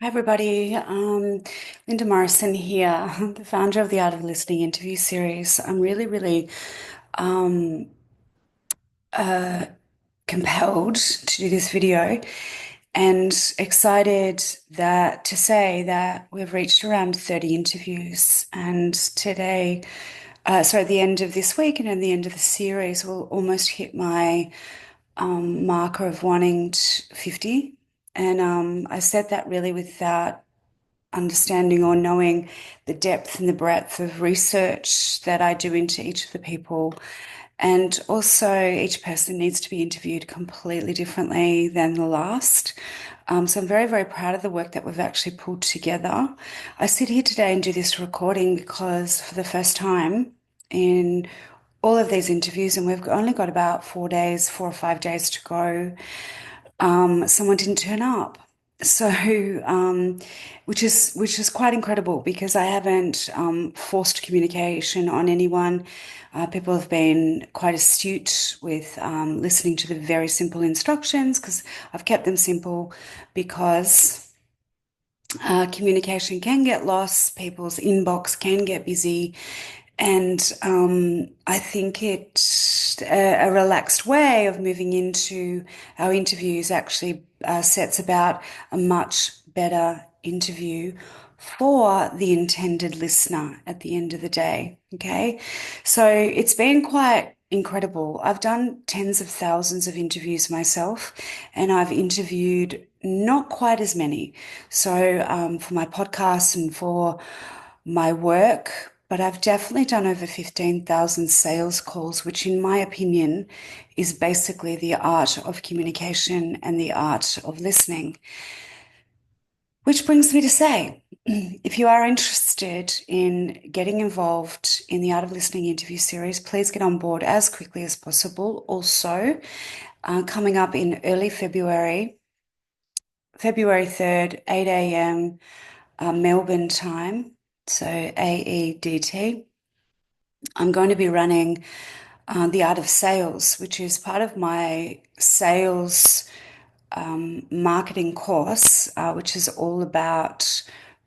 Hi, everybody. Linda Morrison here, the founder of the Art of Listening interview series. I'm really um, uh, compelled to do this video and excited that to say that we've reached around 30 interviews. And today, at the end of this week and at the end of the series, we'll almost hit my marker of wanting 50. And I said that really without understanding or knowing the depth and the breadth of research that I do into each of the people. And also, each person needs to be interviewed completely differently than the last. So I'm very proud of the work that we've actually pulled together. I sit here today and do this recording because for the first time in all of these interviews, and we've only got about 4 days, 4 or 5 days to go, someone didn't turn up. So, which is quite incredible because I haven't forced communication on anyone. People have been quite astute with listening to the very simple instructions because I've kept them simple because communication can get lost, people's inbox can get busy, and I think a relaxed way of moving into our interviews actually sets about a much better interview for the intended listener at the end of the day. Okay. So it's been quite incredible. I've done tens of thousands of interviews myself, and I've interviewed not quite as many. So for my podcast and for my work, but I've definitely done over 15,000 sales calls, which, in my opinion, is basically the art of communication and the art of listening. Which brings me to say, if you are interested in getting involved in the Art of Listening interview series, please get on board as quickly as possible. Also, coming up in early February, February 3rd, 8 a.m. Melbourne time, so AEDT. I'm going to be running the Art of Sales, which is part of my sales marketing course, which is all about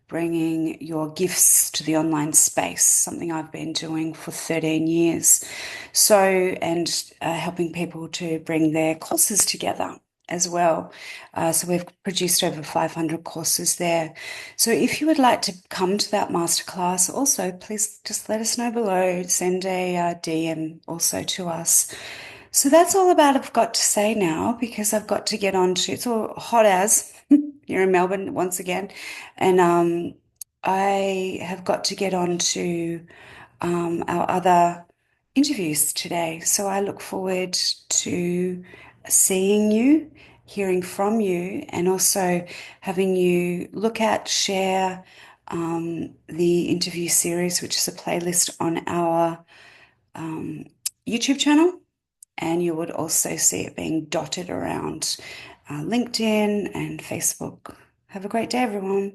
bringing your gifts to the online space, something I've been doing for 13 years. So, and helping people to bring their courses together as well. So we've produced over 500 courses there. So if you would like to come to that masterclass, also please just let us know below. Send a DM also to us. So that's all about I've got to say now because I've got to get on to it's all hot as here in Melbourne once again, and I have got to get on to our other interviews today. So I look forward to seeing you, hearing from you, and also having you look at, share the interview series, which is a playlist on our YouTube channel. And you would also see it being dotted around LinkedIn and Facebook. Have a great day, everyone.